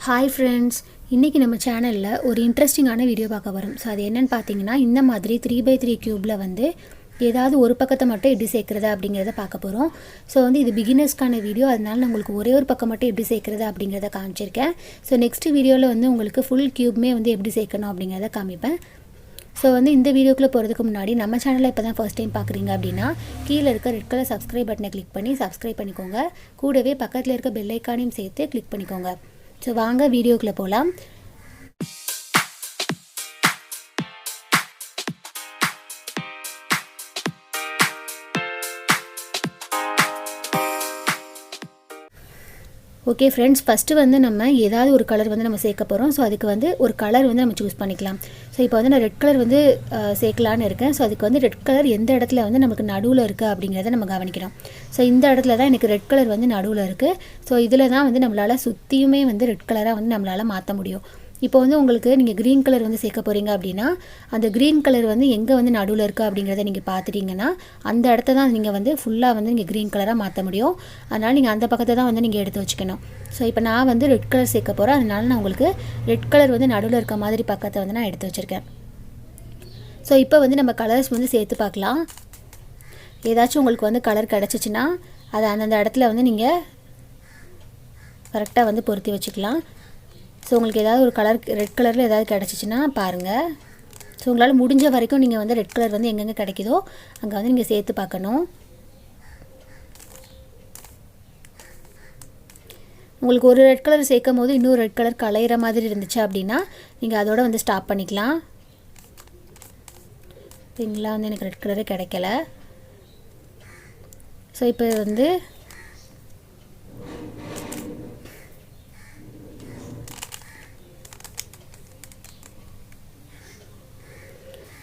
Hi friends, இன்றைக்கி நம்ம சேனலில் ஒரு இன்ட்ரெஸ்டிங்கான வீடியோ பார்க்க வரோம். ஸோ அது என்னென்னு பார்த்தீங்கன்னா, இந்த மாதிரி 3x3 க்யூப்பில் வந்து ஏதாவது ஒரு பக்கத்தை மட்டும் எப்படி சேர்க்குறது அப்படிங்கிறத பார்க்க போகிறோம். ஸோ வந்து இது பிகினர்ஸ்க்கான வீடியோ, அதனால நான் உங்களுக்கு ஒரே ஒரு பக்கம் மட்டும் எப்படி சேர்க்குறது அப்படிங்கிறத காமிச்சிருக்கேன். ஸோ நெக்ஸ்ட் வீடியோவில் வந்து உங்களுக்கு ஃபுல் க்யூப்மே வந்து எப்படி சேர்க்கணும் அப்படிங்கிறத காமிப்பேன். ஸோ வந்து இந்த வீடியோக்குள்ளே போகிறதுக்கு முன்னாடி நம்ம சேனலை இப்போ தான் ஃபர்ஸ்ட் டைம் பார்க்குறீங்க அப்படின்னா கீழே இருக்க ரெட் கலர் சப்ஸ்கிரைப் பட்டனை கிளிக் பண்ணி சப்ஸ்கிரைப் பண்ணிக்கோங்க. கூடவே பக்கத்தில் இருக்க பெல் ஐக்கானையும் சேர்த்து கிளிக் பண்ணிக்கோங்க. ஸோ வாங்க வீடியோக்குள்ளே போகலாம். ஓகே ஃப்ரெண்ட்ஸ், ஃபஸ்ட்டு வந்து நம்ம ஏதாவது ஒரு கலர் வந்து நம்ம சேர்க்க போகிறோம். ஸோ அதுக்கு வந்து ஒரு கலர் வந்து நம்ம சூஸ் பண்ணிக்கலாம். ஸோ இப்போ வந்து நான் ரெட் கலர் வந்து சேர்க்கலான்னு இருக்கேன். ஸோ அதுக்கு வந்து ரெட் கலர் எந்த இடத்துல வந்து நமக்கு நடுவில் இருக்குது அப்படிங்கிறத நம்ம கவனிக்கிறோம். ஸோ இந்த இடத்துல தான் எனக்கு ரெட் கலர் வந்து நடுவில் இருக்குது. ஸோ இதில் தான் வந்து நம்மளால் சுற்றியுமே வந்து ரெட் கலராக வந்து நம்மளால் மாற்ற முடியும். இப்போ வந்து உங்களுக்கு நீங்கள் க்ரீன் கலர் வந்து சேர்க்க போகிறீங்க அப்படின்னா அந்த க்ரீன் கலர் வந்து எங்கே வந்து நடுவில் இருக்குது அப்படிங்கிறத நீங்கள் பார்த்துட்டிங்கன்னா அந்த இடத்த தான் நீங்கள் வந்து ஃபுல்லாக வந்து நீங்கள் க்ரீன் கலராக மாற்ற முடியும். அதனால் நீங்கள் அந்த பக்கத்தை தான் வந்து நீங்கள் எடுத்து வச்சுக்கணும். ஸோ இப்போ நான் வந்து ரெட் கலர் சேர்க்க போகிறேன். அதனால நான் உங்களுக்கு ரெட் கலர் வந்து நடுவில் இருக்க மாதிரி பக்கத்தை வந்து நான் எடுத்து வச்சுருக்கேன். ஸோ இப்போ வந்து நம்ம கலர்ஸ் வந்து சேர்த்து பார்க்கலாம். ஏதாச்சும் உங்களுக்கு வந்து கலர் கிடச்சிச்சின்னா அதை அந்தந்த இடத்துல வந்து நீங்கள் கரெக்டாக வந்து பொருத்தி வச்சுக்கலாம். ஸோ உங்களுக்கு ஏதாவது ஒரு கலர் ரெட் கலரில் ஏதாவது கிடச்சிச்சின்னா பாருங்கள். ஸோ உங்களால் முடிஞ்ச வரைக்கும் நீங்கள் வந்து ரெட் கலர் வந்து எங்கெங்கே கிடைக்குதோ அங்கே வந்து நீங்கள் சேர்த்து பார்க்கணும். உங்களுக்கு ஒரு ரெட் கலர் சேர்க்கும் போது இன்னொரு ரெட் கலர் கலையிற மாதிரி இருந்துச்சு அப்படின்னா நீங்கள் அதோட வந்து ஸ்டாப் பண்ணிக்கலாம். சரிங்களா, வந்து எனக்கு ரெட் கலரே கிடைக்கல. ஸோ இப்போ வந்து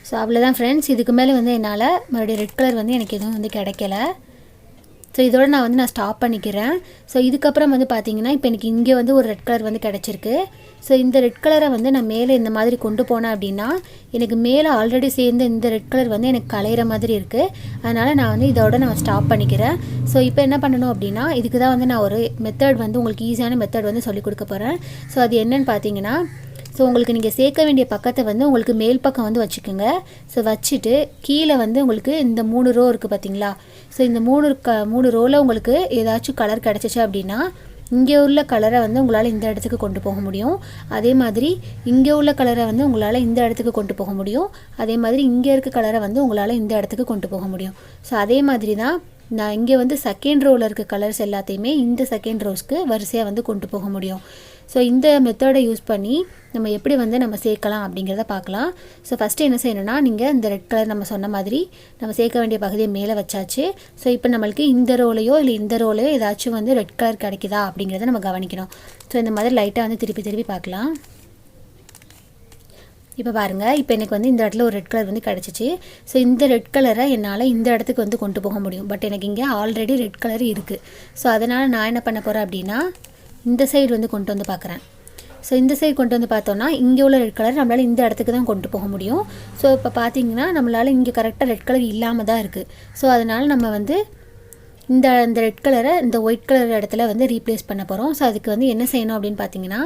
ஸோ அவ்வளோதான் ஃப்ரெண்ட்ஸ். இதுக்கு மேலே வந்து என்னால் மறுபடியும் ரெட் கலர் வந்து எனக்கு எதுவும் வந்து கிடைக்கல. ஸோ இதோட நான் ஸ்டாப் பண்ணிக்கிறேன். ஸோ இதுக்கப்புறம் வந்து பார்த்திங்கன்னா இப்போ எனக்கு இங்கே வந்து ஒரு ரெட் கலர் வந்து கிடச்சிருக்கு. ஸோ இந்த ரெட் கலரை வந்து நான் மேலே இந்த மாதிரி கொண்டு போனேன் அப்படின்னா எனக்கு மேலே ஆல்ரெடி சேர்ந்து இந்த ரெட் கலர் வந்து எனக்கு கலையிற மாதிரி இருக்குது. அதனால் நான் வந்து இதோட ஸ்டாப் பண்ணிக்கிறேன். ஸோ இப்போ என்ன பண்ணணும் அப்படின்னா இதுக்கு தான் வந்து நான் ஒரு மெத்தட் வந்து உங்களுக்கு ஈஸியான மெத்தட் வந்து சொல்லிக் கொடுக்க போகிறேன். ஸோ அது என்னன்னு பார்த்தீங்கன்னா, ஸோ உங்களுக்கு நீங்கள் சேர்க்க வேண்டிய பக்கத்தை வந்து உங்களுக்கு மேல் பக்கம் வந்து வச்சுக்கோங்க. ஸோ வச்சுட்டு கீழே வந்து உங்களுக்கு இந்த 3 ரோ இருக்குது பார்த்தீங்களா. ஸோ இந்த 3 ரோவில் உங்களுக்கு ஏதாச்சும் கலர் கிடச்சிச்சு அப்படின்னா இங்கே உள்ள கலரை வந்து உங்களால் இந்த இடத்துக்கு கொண்டு போக முடியும். அதே மாதிரி இங்கே உள்ள கலரை வந்து உங்களால் இந்த இடத்துக்கு கொண்டு போக முடியும். அதே மாதிரி இங்கே இருக்க கலரை வந்து உங்களால் இந்த இடத்துக்கு கொண்டு போக முடியும். ஸோ அதே மாதிரி தான் நான் இங்கே வந்து செகண்ட் ரோவில் இருக்க கலர்ஸ் எல்லாத்தையுமே இந்த செகண்ட் ரோஸ்க்கு வரிசையாக வந்து கொண்டு போக முடியும். ஸோ இந்த மெத்தடை யூஸ் பண்ணி நம்ம எப்படி வந்து நம்ம சேர்க்கலாம் அப்படிங்கிறத பார்க்கலாம். ஸோ ஃபஸ்ட்டு என்ன செய்யணும்னா, நீங்கள் இந்த ரெட் கலர் நம்ம சொன்ன மாதிரி நம்ம சேர்க்க வேண்டிய பகுதியை மேலே வச்சாச்சு. ஸோ இப்போ நம்மளுக்கு இந்த ரோலையோ இல்லை இந்த ரோலையோ ஏதாச்சும் வந்து ரெட் கலர் கிடைக்குதா அப்படிங்கிறத நம்ம கவனிக்கணும். ஸோ இந்த மாதிரி லைட்டாக வந்து திருப்பி பார்க்கலாம். இப்போ பாருங்கள், இப்போ எனக்கு வந்து இந்த இடத்துல ஒரு ரெட் கலர் வந்து கிடச்சிச்சு. ஸோ இந்த ரெட் கலரை என்னால் இந்த இடத்துக்கு வந்து கொண்டு போக முடியும். பட் எனக்கு இங்கே ஆல்ரெடி ரெட் கலர் இருக்குது. ஸோ அதனால் நான் என்ன பண்ண போகிறேன் அப்படின்னா இந்த சைடு வந்து கொண்டு வந்து பார்க்குறேன். ஸோ இந்த சைடு கொண்டு வந்து பார்த்தோன்னா இங்கே உள்ள ரெட் கலர் நம்மளால் இந்த இடத்துக்கு தான் கொண்டு போக முடியும். ஸோ இப்போ பார்த்தீங்கன்னா நம்மளால் இங்கே கரெக்டாக ரெட் கலர் இல்லாமல் தான் இருக்குது. ஸோ அதனால் நம்ம வந்து இந்த ரெட் கலரை இந்த ஒயிட் கலர் இடத்துல வந்து ரீப்ளேஸ் பண்ண போகிறோம். ஸோ அதுக்கு வந்து என்ன செய்யணும் அப்படின்னு பார்த்தீங்கன்னா,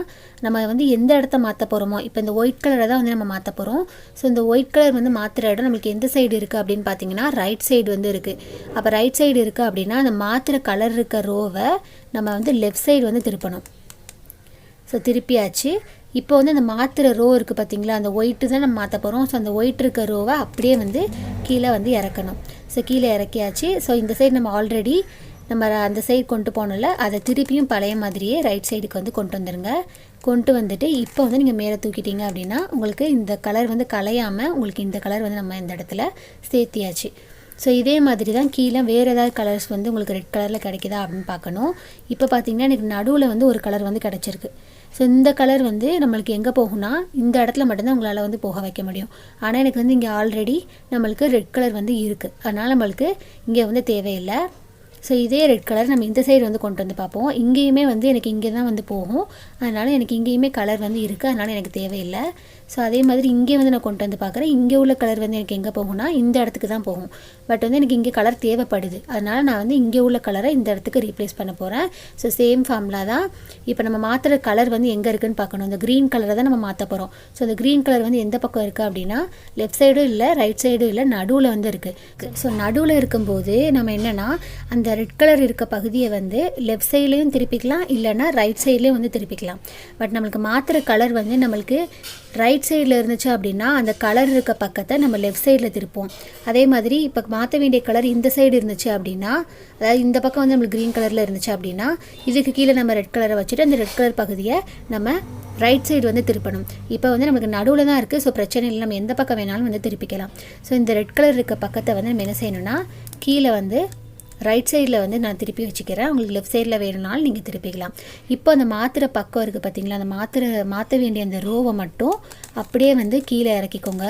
நம்ம வந்து எந்த இடத்த மாற்ற போகிறோமோ இப்போ இந்த ஒயிட் கலரை தான் வந்து நம்ம மாற்ற போகிறோம். ஸோ இந்த ஒயிட் கலர் வந்து மாற்றுற இடம் நம்மளுக்கு எந்த சைடு இருக்குது அப்படின்னு பார்த்தீங்கன்னா ரைட் சைடு வந்து இருக்குது. அப்போ ரைட் சைடு இருக்குது அப்படின்னா அந்த மாற்றுற கலர் இருக்க ரோவை நம்ம வந்து லெஃப்ட் சைடு வந்து திருப்பணும். ஸோ திருப்பியாச்சு. இப்போ வந்து அந்த மாற்றுற ரோ இருக்குது பார்த்தீங்களா, அந்த ஒயிட்டு தான் நம்ம மாற்ற போகிறோம். ஸோ அந்த ஒயிட் இருக்க ரோவை அப்படியே வந்து கீழே வந்து இறக்கணும். ஸோ கீழே இறக்கியாச்சு. ஸோ இந்த சைடு நம்ம ஆல்ரெடி நம்ம அந்த சைடு கொண்டு போனோம்ல, அதை திருப்பியும் பழைய மாதிரியே ரைட் சைடுக்கு வந்து கொண்டு வந்துடுங்க. கொண்டு வந்துட்டு இப்போ வந்து நீங்கள் மேலே தூக்கிட்டீங்க அப்படின்னா உங்களுக்கு இந்த கலர் வந்து கலையாமல் உங்களுக்கு இந்த கலர் வந்து நம்ம இந்த இடத்துல சேர்த்தியாச்சு. ஸோ இதே மாதிரி தான் கீழே வேறு ஏதாவது கலர்ஸ் வந்து உங்களுக்கு ரெட் கலரில் கிடைக்குதா அப்படின்னு பார்க்கணும். இப்போ பார்த்தீங்கன்னா எனக்கு நடுவில் வந்து ஒரு கலர் வந்து கிடச்சிருக்கு. ஸோ இந்த கலர் வந்து நம்மளுக்கு எங்கே போகும்னா இந்த இடத்துல மட்டும்தான் உங்களால் வந்து போக வைக்க முடியும். ஆனால் எனக்கு வந்து இங்கே ஆல்ரெடி நம்மளுக்கு ரெட் கலர் வந்து இருக்குது. அதனால் நம்மளுக்கு இங்கே வந்து தேவையில்லை. ஸோ இதே ரெட் கலர் நம்ம இந்த சைடு வந்து கொண்டு வந்து பார்ப்போம். இங்கேயுமே வந்து எனக்கு இங்கே தான் வந்து போகும். அதனால் எனக்கு இங்கேயுமே கலர் வந்து இருக்குது. அதனால் எனக்கு தேவையில்லை. ஸோ அதே மாதிரி இங்கே வந்து நான் கொண்டு வந்து பார்க்குறேன். இங்கே உள்ள கலர் வந்து எனக்கு எங்கே போகும்னா இந்த இடத்துக்கு தான் போகும். பட் வந்து எனக்கு இங்கே கலர் தேவைப்படுது. அதனால் நான் வந்து இங்கே உள்ள கலரை இந்த இடத்துக்கு ரீப்ளேஸ் பண்ண போகிறேன். ஸோ சேம் ஃபார்முலா தான். இப்போ நம்ம மாற்றுற கலர் வந்து எங்கே இருக்குதுன்னு பார்க்கணும். இந்த க்ரீன் கலரை தான் நம்ம மாற்ற போகிறோம். ஸோ அந்த க்ரீன் கலர் வந்து எந்த பக்கம் இருக்குது அப்படின்னா லெஃப்ட் சைடும் இல்லை, ரைட் சைடும் இல்லை, நடுவில் வந்து இருக்குது. ஸோ நடுவில் இருக்கும்போது நம்ம என்னென்னா அந்த ரெட் கலர் இருக்க பகுதியை வந்து லெஃப்ட் சைட்லேயும் திருப்பிக்கலாம், இல்லைனா ரைட் சைட்லேயும் வந்து திருப்பிக்கலாம். பட் நம்மளுக்கு மாற்றுற கலர் வந்து நம்மளுக்கு ரைட் சைடில் இருந்துச்சு அப்படின்னா அந்த கலர் இருக்க பக்கத்தை நம்ம லெஃப்ட் சைடில் திருப்போம். அதே மாதிரி இப்போ மாற்ற வேண்டிய கலர் இந்த சைடு இருந்துச்சு அப்படின்னா, அதாவது இந்த பக்கம் வந்து நம்மளுக்கு க்ரீன் கலரில் இருந்துச்சு அப்படின்னா இதுக்கு கீழே நம்ம ரெட் கலரை வச்சுட்டு அந்த ரெட் கலர் பகுதியை நம்ம ரைட் சைடு வந்து திருப்பணும். இப்போ வந்து நமக்கு நடுவில் தான் இருக்குது. ஸோ பிரச்சனை இல்லை, நம்ம எந்த பக்கம் வேணாலும் வந்து திருப்பிக்கலாம். ஸோ இந்த ரெட் கலர் இருக்க பக்கத்தை வந்து நம்ம என்ன செய்யணும்னா கீழே வந்து ரைட் சைடில் வந்து நான் திருப்பி வச்சுக்கிறேன். உங்களுக்கு லெஃப்ட் சைடில் வேணும்னாலும் நீங்கள் திருப்பிக்கலாம். இப்போ அந்த மாத்திரை பக்கம் இருக்குது பார்த்தீங்களா, அந்த மாற்ற வேண்டிய அந்த ரோவை மட்டும் அப்படியே வந்து கீழே இறக்கிக்கோங்க.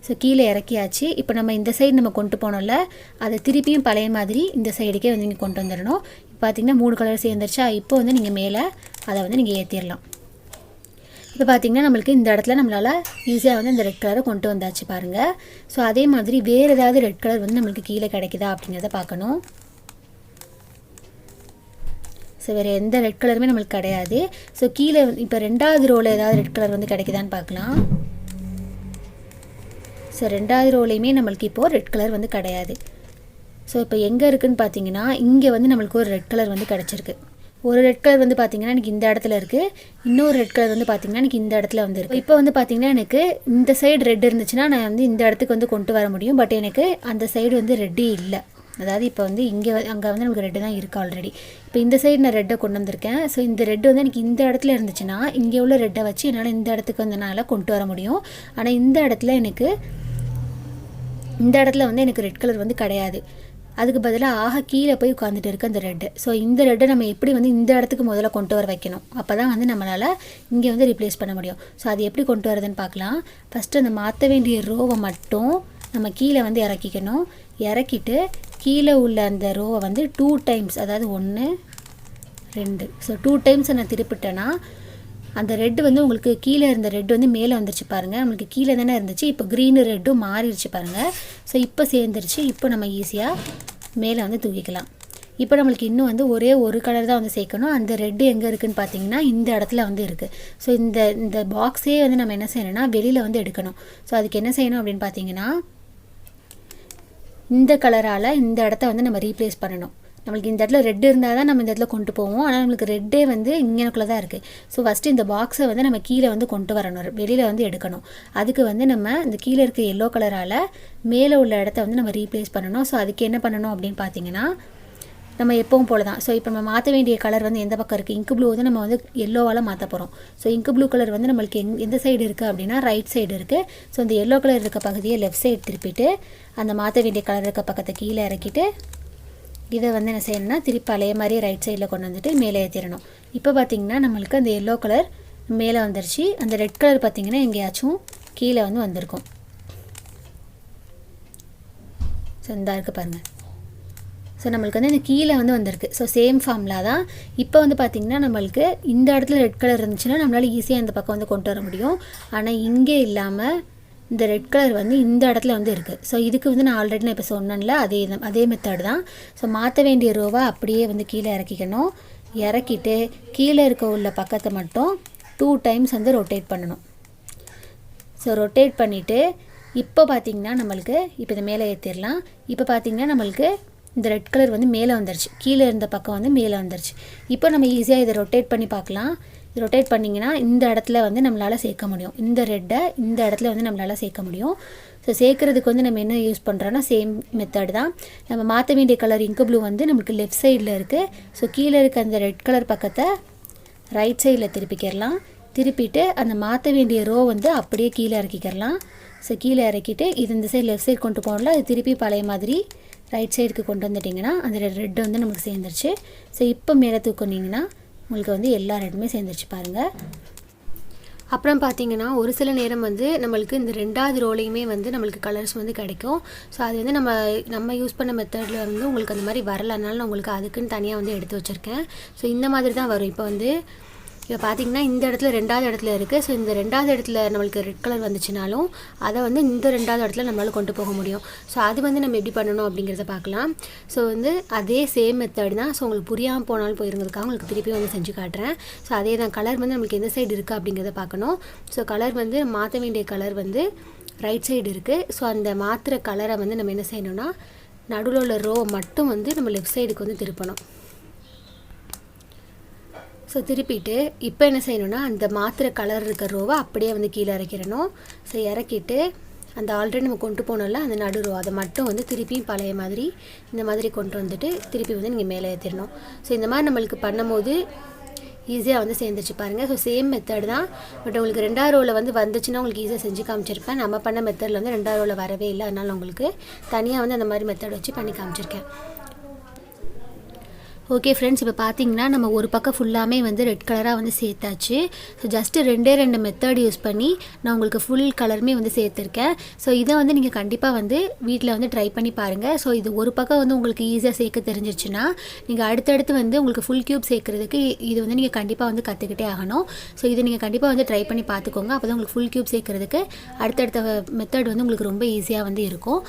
ஸோ கீழே இறக்கியாச்சு. இப்போ நம்ம இந்த சைடு நம்ம கொண்டு போனோம்ல, அதை திருப்பியும் பழைய மாதிரி இந்த சைடுக்கே வந்து நீங்கள் கொண்டு வந்துடணும். இப்போ பார்த்தீங்கன்னா 3 கலர் சேர்ந்துருச்சா. இப்போ வந்து நீங்கள் மேலே அதை வந்து நீங்கள் ஏற்றிடலாம். இப்போ பார்த்திங்கன்னா நம்மளுக்கு இந்த இடத்துல நம்மளால் ஈஸியாக வந்து இந்த ரெட் கலரை கொண்டு வந்தாச்சு பாருங்கள். ஸோ அதே மாதிரி வேறு ஏதாவது ரெட் கலர் வந்து நம்மளுக்கு கீழே கிடைக்குதா அப்படிங்கிறத பார்க்கணும். ஸோ வேறு எந்த ரெட் கலருமே நம்மளுக்கு கிடையாது. ஸோ கீழே இப்போ 2வது ரோவில் ஏதாவது ரெட் கலர் வந்து கிடைக்குதான்னு பார்க்கலாம். ஸோ 2வது ரோலையுமே நம்மளுக்கு இப்போது ரெட் கலர் வந்து கிடையாது. ஸோ இப்போ எங்கே இருக்குதுன்னு பார்த்தீங்கன்னா இங்கே வந்து நம்மளுக்கு ஒரு ரெட் கலர் வந்து கிடச்சிருக்கு. ஒரு ரெட் கலர் வந்து பார்த்திங்கன்னா எனக்கு இந்த இடத்துல இருக்குது. இன்னொரு ரெட் கலர் வந்து பார்த்திங்கன்னா எனக்கு இந்த இடத்துல வந்து இருக்குது. இப்போ வந்து பார்த்திங்கன்னா எனக்கு இந்த சைடு ரெட் இருந்துச்சுன்னா நான் வந்து இந்த இடத்துக்கு வந்து கொண்டு வர முடியும். பட் எனக்கு அந்த சைடு வந்து ரெட்டே இல்லை. அதாவது இப்போ வந்து அங்கே வந்து நமக்கு ரெட்டு தான் இருக்குது ஆல்ரெடி. இப்போ இந்த சைடு நான் ரெட்டை கொண்டு வந்திருக்கேன். ஸோ இந்த ரெட்டு வந்து எனக்கு இந்த இடத்துல இருந்துச்சுன்னா இங்கே உள்ள ரெட்டை வச்சு என்னால் இந்த இடத்துக்கு வந்து என்னால் கொண்டு வர முடியும். ஆனால் இந்த இடத்துல வந்து எனக்கு ரெட் கலர் வந்து கிடையாது. அதுக்கு பதிலாக கீழே போய் உட்காந்துட்டு இருக்க அந்த ரெட்டு. ஸோ இந்த ரெட்டை நம்ம எப்படி வந்து இந்த இடத்துக்கு முதல்ல கொண்டு வர வைக்கணும். அப்போ தான் வந்து நம்மளால் இங்கே வந்து ரிப்ளேஸ் பண்ண முடியும். ஸோ அது எப்படி கொண்டு வரதுன்னு பார்க்கலாம். ஃபஸ்ட்டு அந்த மாற்ற வேண்டிய ரோவை மட்டும் நம்ம கீழே வந்து இறக்கிக்கணும். இறக்கிட்டு கீழே உள்ள அந்த ரோவை வந்து 2 டைம்ஸ், அதாவது 1 2, ஸோ 2 டைம்ஸ் நான் திருப்பிட்டேன்னா அந்த ரெட்டு வந்து உங்களுக்கு கீழே இருந்த ரெட்டு வந்து மேலே வந்துருச்சு பாருங்கள். நம்மளுக்கு கீழே தானே இருந்துச்சு, இப்போ க்ரீனு ரெட்டும் மாறிடுச்சு பாருங்கள். ஸோ இப்போ சேர்ந்துருச்சு. இப்போ நம்ம ஈஸியாக மேலே வந்து தூக்கிக்கலாம். இப்போ நம்மளுக்கு இன்னும் வந்து ஒரே ஒரு கலர் தான் வந்து சேர்க்கணும். அந்த ரெட்டு எங்கே இருக்குதுன்னு பார்த்தீங்கன்னா இந்த இடத்துல வந்து இருக்குது. ஸோ இந்த பாக்ஸே வந்து நம்ம என்ன செய்யணும்னா வெளியில் வந்து எடுக்கணும். ஸோ அதுக்கு என்ன செய்யணும் அப்படின்னு பார்த்தீங்கன்னா இந்த கலரால் இந்த இடத்த வந்து நம்ம ரீப்ளேஸ் பண்ணணும். நம்மளுக்கு இந்த இடத்துல ரெட் இருந்தால் தான் நம்ம இந்த இடத்துல கொண்டு போவோம். ஆனால் நம்மளுக்கு ரெட்டே வந்து இங்கேக்குள்ளே தான் இருக்குது. ஸோ ஃபஸ்ட்டு இந்த பாக்ஸை வந்து நம்ம கீழே வந்து கொண்டு வரணும், வெளியில் வந்து எடுக்கணும். அதுக்கு வந்து நம்ம இந்த கீழே இருக்க எல்லோ கலரால் மேலே உள்ள இடத்த வந்து நம்ம ரீப்ளேஸ் பண்ணணும். ஸோ அதுக்கு என்ன பண்ணணும் அப்படின்னு பார்த்தீங்கன்னா நம்ம எப்பவும் போல தான். ஸோ இப்போ நம்ம மாற்ற வேண்டிய கலர் வந்து எந்த பக்கம் இருக்குது, இங்கு ப்ளூ வந்து நம்ம வந்து எல்லோவால் மாற்ற போகிறோம். ஸோ இங்கு ப்ளூ கலர் வந்து நம்மளுக்கு எந்த சைடு இருக்குது அப்படின்னா ரைட் சைடு இருக்குது. ஸோ இந்த எல்லோ கலர் இருக்க பகுதியை லெஃப்ட் சைடு திருப்பிட்டு அந்த மாற்ற வேண்டிய கலர் இருக்க பக்கத்தை கீழே இறக்கிட்டு இதை வந்து என்ன செய்யணும்னா திருப்பி பழைய மாதிரி ரைட் சைடில் கொண்டு வந்துட்டு மேலே ஏற்றிடணும். இப்போ பார்த்திங்கன்னா நம்மளுக்கு அந்த எல்லோ கலர் மேலே வந்துருச்சு. அந்த ரெட் கலர் பார்த்திங்கன்னா எங்கேயாச்சும் கீழே வந்து வந்திருக்கும். ஸோ இந்த இருக்குது பாருங்கள். ஸோ நம்மளுக்கு வந்து இந்த கீழே வந்து வந்திருக்கு. ஸோ சேம் ஃபார்முலா தான். இப்போ வந்து பார்த்திங்கன்னா நம்மளுக்கு இந்த இடத்துல ரெட் கலர் இருந்துச்சுன்னா நம்மளால் ஈஸியாக இந்த பக்கம் வந்து கொண்டு வர முடியும். ஆனால் இங்கே இல்லாமல் இந்த ரெட் கலர் வந்து இந்த இடத்துல வந்து இருக்குது. ஸோ இதுக்கு வந்து நான் ஆல்ரெடி இப்போ சொன்னேன்ல அதே மெத்தட் தான். ஸோ மாற்ற வேண்டிய ரோவை அப்படியே வந்து கீழே இறக்கிக்கணும். இறக்கிட்டு கீழே இருக்க உள்ள பக்கத்தை மட்டும் 2 டைம்ஸ் வந்து ரொட்டேட் பண்ணணும். ஸோ ரொட்டேட் பண்ணிவிட்டு இப்போ பார்த்திங்கன்னா நம்மளுக்கு இப்போ இதை மேலே ஏற்றிடலாம். இப்போ பார்த்திங்கன்னா நம்மளுக்கு இந்த ரெட் கலர் வந்து மேலே வந்துருச்சு, கீழே இருந்த பக்கம் வந்து மேலே வந்துருச்சு. இப்போ நம்ம ஈஸியாக இதை ரொட்டேட் பண்ணி பார்க்கலாம். ரொட்டேட் பண்ணிங்கன்னா இந்த இடத்துல வந்து நம்மளால் சேர்க்க முடியும். இந்த ரெட்டை இந்த இடத்துல வந்து நம்மளால் சேர்க்க முடியும். ஸோ சேர்க்குறதுக்கு வந்து நம்ம என்ன யூஸ் பண்ணுறோன்னா சேம் மெத்தட் தான். நம்ம மாற்ற வேண்டிய கலர் இங்கு ப்ளூ வந்து நமக்கு லெஃப்ட் சைடில் இருக்குது. ஸோ கீழே இருக்க அந்த ரெட் கலர் பக்கத்தை ரைட் சைடில் திருப்பிக்கிறலாம். திருப்பிட்டு அந்த மாற்ற வேண்டிய ரோ வந்து அப்படியே கீழே இறக்கிக்கிறலாம். ஸோ கீழே இறக்கிட்டு இது இந்த சைடு லெஃப்ட் சைடு கொண்டு போகல, அது திருப்பி பழைய மாதிரி ரைட் சைடுக்கு கொண்டு வந்துட்டிங்கன்னா அந்த ரெட்டு வந்து நமக்கு சேர்ந்துருச்சு. ஸோ இப்போ மேலே தூக்குனிங்கன்னா உங்களுக்கு வந்து எல்லா ரெட்டுமே சேர்ந்துருச்சு பாருங்கள். அப்புறம் பார்த்தீங்கன்னா ஒரு சில நேரம் வந்து நம்மளுக்கு இந்த 2வது ரோலையுமே வந்து நம்மளுக்கு கலர்ஸ் வந்து கிடைக்கும். ஸோ அது வந்து நம்ம யூஸ் பண்ண மெத்தடில் வந்து உங்களுக்கு அந்த மாதிரி வரலனால நான் உங்களுக்கு அதுக்குன்னு தனியாக வந்து எடுத்து வச்சுருக்கேன். ஸோ இந்த மாதிரி தான் வரும். இப்போ பார்த்தீங்கன்னா இந்த இடத்துல 2வது இடத்துல இருக்குது. ஸோ இந்த 2வது இடத்துல நம்மளுக்கு ரெட் கலர் வந்துச்சுனாலும் அதை வந்து இந்த 2வது இடத்துல நம்மளால் கொண்டு போக முடியும். ஸோ அது வந்து நம்ம எப்படி பண்ணணும் அப்படிங்கிறத பார்க்கலாம். ஸோ வந்து அதே சேம் மெத்தட் தான். ஸோ உங்களுக்கு புரியாமல் போனாலும் போயிருங்கிறதுக்காக உங்களுக்கு திருப்பி வந்து செஞ்சு காட்டுறேன். ஸோ அதே தான் கலர் வந்து நம்மளுக்கு எந்த சைடு இருக்குது அப்படிங்கிறத பார்க்கணும். ஸோ கலர் வந்து மாற்ற வேண்டிய கலர் வந்து ரைட் சைடு இருக்குது. ஸோ அந்த மாற்றுற கலரை வந்து நம்ம என்ன செய்யணும்னா நடுவில் உள்ள ரோ மட்டும் வந்து நம்ம லெஃப்ட் சைடுக்கு வந்து திருப்பணும். ஸோ திருப்பிட்டு இப்போ என்ன செய்யணும்னா அந்த மாத்திரை கலர் இருக்கிற ரோவை அப்படியே வந்து கீழே இறக்கிடணும். ஸோ இறக்கிட்டு அந்த ஆல்ரெடி நம்ம கொண்டு போனோம்ல அந்த நடு ரோ அதை மட்டும் வந்து திருப்பியும் பழைய மாதிரி இந்த மாதிரி கொண்டு வந்துட்டு திருப்பி வந்து நீங்கள் மேலே ஏற்றிடணும். ஸோ இந்த மாதிரி நம்மளுக்கு பண்ணும்போது ஈஸியாக வந்து சேர்ந்துச்சு பாருங்கள். ஸோ சேம் மெத்தட் தான். பட் உங்களுக்கு 2வது ரோவில் வந்து வந்துச்சுன்னா உங்களுக்கு ஈஸியாக செஞ்சு காமிச்சிருப்பேன். நம்ம பண்ண மெத்தடில் வந்து 2வது ரோவில் வரவே இல்லை. அதனால் உங்களுக்கு தனியாக வந்து அந்த மாதிரி மெத்தட் வச்சு பண்ணி காமிச்சிருக்கேன். ஓகே ஃப்ரெண்ட்ஸ், இப்போ பார்த்தீங்கன்னா நம்ம ஒரு பக்கம் ஃபுல்லாமே வந்து ரெட் கலராக வந்து சேர்த்தாச்சு. ஸோ ஜஸ்ட்டு 2 மெத்தட் யூஸ் பண்ணி நான் உங்களுக்கு ஃபுல் கலருமே வந்து சேர்த்துருக்கேன். ஸோ இதை வந்து நீங்கள் கண்டிப்பாக வந்து வீட்டில் வந்து ட்ரை பண்ணி பாருங்கள். ஸோ இது ஒரு பக்கம் வந்து உங்களுக்கு ஈஸியாக சேர்க்க தெரிஞ்சிருச்சுன்னா நீங்கள் அடுத்தடுத்து வந்து உங்களுக்கு ஃபுல் க்யூப் சேர்க்குறதுக்கு இது வந்து நீங்கள் கண்டிப்பாக வந்து கற்றுக்கிட்டே ஆகணும். ஸோ இதை நீங்கள் கண்டிப்பாக வந்து ட்ரை பண்ணி பார்த்துக்கோங்க. அப்போ தான் உங்களுக்கு ஃபுல் க்யூப் சேர்க்குறதுக்கு அடுத்தடுத்த மெத்தட் வந்து உங்களுக்கு ரொம்ப ஈஸியாக வந்து இருக்கும்.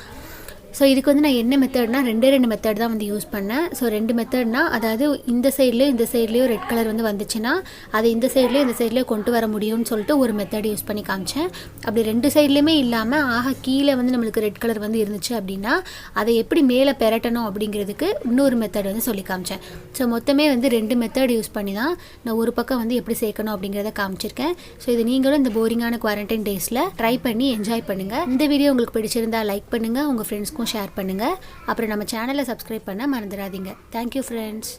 ஸோ இதுக்கு வந்து நான் என்ன மெத்தட்னா 2 மெத்தட் தான் வந்து யூஸ் பண்ணேன். ஸோ 2 மெத்தட்னா அதாவது இந்த சைட்லேயும் ரெட் கலர் வந்து வந்துச்சுன்னா அதை இந்த சைட்லேயும் கொண்டு வர முடியும்னு சொல்லிட்டு ஒரு மெத்தட் யூஸ் பண்ணி காமிச்சேன். அப்படி 2 சைட்லேயுமே இல்லாமல் கீழே வந்து நம்மளுக்கு ரெட் கலர் வந்து இருந்துச்சு அப்படின்னா அதை எப்படி மேலே பெரட்டணும் அப்படிங்கிறதுக்கு இன்னொரு மெத்தட் வந்து சொல்லி காமிச்சேன். ஸோ மொத்தமே வந்து 2 மெத்தட் யூஸ் பண்ணி தான் நான் ஒரு பக்கம் வந்து எப்படி சேர்க்கணும் அப்படிங்கிறத காமிச்சிருக்கேன். ஸோ இது நீங்களும் இந்த போரிங்கான குவாரண்டைன் டேஸில் ட்ரை பண்ணி என்ஜாய் பண்ணுங்கள். இந்த வீடியோ உங்களுக்கு பிடிச்சிருந்தா லைக் பண்ணுங்கள், உங்கள் ஃப்ரெண்ட்ஸ்க்கும் ஷேர் பண்ணுங்கள். அப்புறம் நம்ம சேனலை சப்ஸ்கிரைப் பண்ண மறந்துடாதீங்க. Thank you friends.